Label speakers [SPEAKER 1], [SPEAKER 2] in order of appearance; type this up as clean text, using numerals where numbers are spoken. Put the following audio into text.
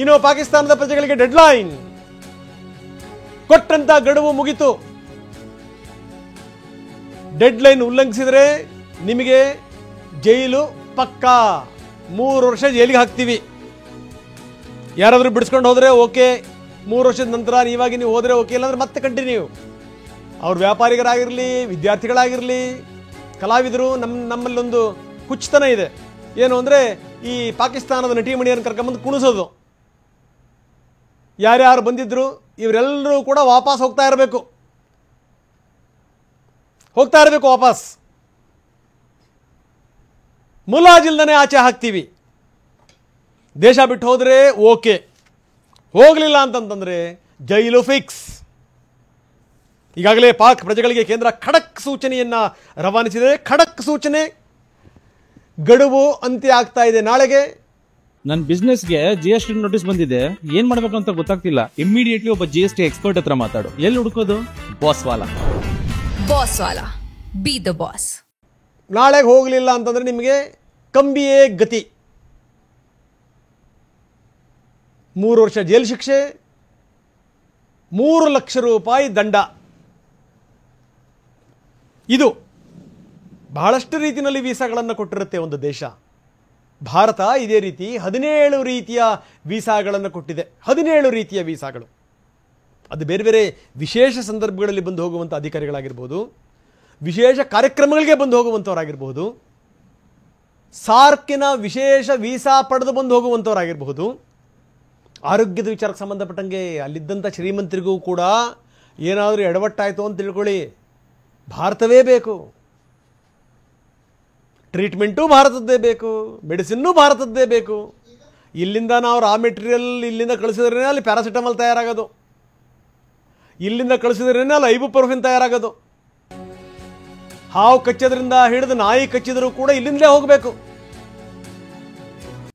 [SPEAKER 1] ಇನ್ನು ಪಾಕಿಸ್ತಾನದ ಪ್ರಜೆಗಳಿಗೆ ಡೆಡ್ಲೈನ್, ಕೊಟ್ಟಂತ ಗಡುವು ಮುಗಿತು. ಡೆಡ್ಲೈನ್ ಉಲ್ಲಂಘಿಸಿದರೆ ನಿಮಗೆ ಜೈಲು ಪಕ್ಕಾ, 3 ವರ್ಷ ಜೈಲಿಗೆ ಹಾಕ್ತೀವಿ. ಯಾರಾದರೂ ಬಿಡಿಸ್ಕೊಂಡು ಹೋದರೆ ಓಕೆ, 3 ವರ್ಷದ ನಂತರ ನೀವಾಗಿ ನೀವು ಹೋದರೆ ಓಕೆ, ಇಲ್ಲಾಂದ್ರೆ ಮತ್ತೆ ಕಂಟಿನ್ಯೂ. ಅವ್ರು ವ್ಯಾಪಾರಿಗರಾಗಿರಲಿ, ವಿದ್ಯಾರ್ಥಿಗಳಾಗಿರಲಿ, ಕಲಾವಿದರು, ನಮ್ಮಲ್ಲೊಂದು ಹುಚ್ಚುತನ ಇದೆ. ಏನು ಅಂದರೆ ಈ ಪಾಕಿಸ್ತಾನದ ನಟಿಮಣಿಯನ್ನು ಕರ್ಕೊಂಬಂದು ಕುಣಿಸೋದು. ಯಾರ್ಯಾರು ಬಂದಿದ್ರು ಇವರೆಲ್ಲರೂ ಕೂಡ ವಾಪಸ್ ಹೋಗ್ತಾ ಇರಬೇಕು ವಾಪಸ್. ಮುಲಾಜಿಲ್ದನೆ ಆಚೆ ಹಾಕ್ತೀವಿ. ದೇಶ ಬಿಟ್ಟು ಹೋದರೆ ಓಕೆ, ಹೋಗಲಿಲ್ಲ ಅಂತಂತಂದರೆ ಜೈಲು ಫಿಕ್ಸ್. ಈಗಾಗಲೇ ಪಾಕ್ ಪ್ರಜೆಗಳಿಗೆ ಕೇಂದ್ರ ಖಡಕ್ ಸೂಚನೆಯನ್ನು ರವಾನಿಸಿದೆ. ಖಡಕ್ ಸೂಚನೆ, ಗಡುವು ಅಂತ್ಯ ಆಗ್ತಾ ಇದೆ ನಾಳೆಗೆ.
[SPEAKER 2] ನನ್ನ ಬಿಸ್ನೆಸ್ಗೆ GST ನೋಟಿಸ್ ಬಂದಿದೆ, ಏನ್ ಮಾಡ್ಬೇಕು ಅಂತ ಗೊತ್ತಾಗ್ತಿಲ್ಲ. ಇಮಿಡಿಯೇಟ್ಲಿ ಒಬ್ಬ GST ಎಕ್ಸ್ಪರ್ಟ್ ಹತ್ರ ಮಾತಾಡು. ಎಲ್ಲಿ ಹುಡುಕೋದು? ಬಾಸ್ವಾಲಾ.
[SPEAKER 3] Be the boss.
[SPEAKER 1] ನಾಳೆಗೆ ಹೋಗಲಿಲ್ಲ ಅಂತಂದ್ರೆ ನಿಮಗೆ ಕಂಬಿಯೇ ಗತಿ. 3 ವರ್ಷ ಜೈಲು ಶಿಕ್ಷೆ, 3 ಲಕ್ಷ ರೂಪಾಯಿ ದಂಡ. ಇದು ಬಹಳಷ್ಟು ರೀತಿಯಲ್ಲಿ ವೀಸಾಗಳನ್ನು ಕೊಟ್ಟಿರುತ್ತೆ ಒಂದು ದೇಶ. ಭಾರತ ಇದೇ ರೀತಿ 17 ರೀತಿಯ ವೀಸಾಗಳನ್ನು ಕೊಟ್ಟಿದೆ. 17 ರೀತಿಯ ವೀಸಾಗಳು. ಅದು ಬೇರೆ ಬೇರೆ ವಿಶೇಷ ಸಂದರ್ಭಗಳಲ್ಲಿ ಬಂದು ಹೋಗುವಂಥ ಅಧಿಕಾರಿಗಳಾಗಿರ್ಬೋದು, ವಿಶೇಷ ಕಾರ್ಯಕ್ರಮಗಳಿಗೆ ಬಂದು ಹೋಗುವಂಥವರಾಗಿರ್ಬೋದು, ಸಾರ್ಕಿನ ವಿಶೇಷ ವೀಸಾ ಪಡೆದು ಬಂದು ಹೋಗುವಂಥವರಾಗಿರಬಹುದು. ಆರೋಗ್ಯದ ವಿಚಾರಕ್ಕೆ ಸಂಬಂಧಪಟ್ಟಂಗೆ ಅಲ್ಲಿದ್ದಂಥ ಶ್ರೀಮಂತರಿಗೂ ಕೂಡ ಏನಾದರೂ ಎಡವಟ್ಟಾಯಿತು ಅಂತ ತಿಳ್ಕೊಳ್ಳಿ, ಭಾರತವೇ ಬೇಕು. ಟ್ರೀಟ್ಮೆಂಟು ಭಾರತದ್ದೇ ಬೇಕು, ಮೆಡಿಸಿನ್ನು ಭಾರತದ್ದೇ ಬೇಕು. ಇಲ್ಲಿಂದ ನಾವು ರಾ ಮೆಟೀರಿಯಲ್ ಇಲ್ಲಿಂದ ಕಳಿಸಿದ್ರೇ ಅಲ್ಲಿ ಪ್ಯಾರಾಸಿಟಮಾಲ್ ತಯಾರಾಗೋದು, ಇಲ್ಲಿಂದ ಕಳಿಸಿದ್ರೇ ಅಲ್ಲಿ ಐಬುಪ್ರೋಫೆನ್ ತಯಾರಾಗೋದು. ಹಾವು ಕಚ್ಚೋದ್ರಿಂದ ಹಿಡಿದು ನಾಯಿ ಕಚ್ಚಿದರೂ ಕೂಡ ಇಲ್ಲಿಂದಲೇ ಹೋಗಬೇಕು.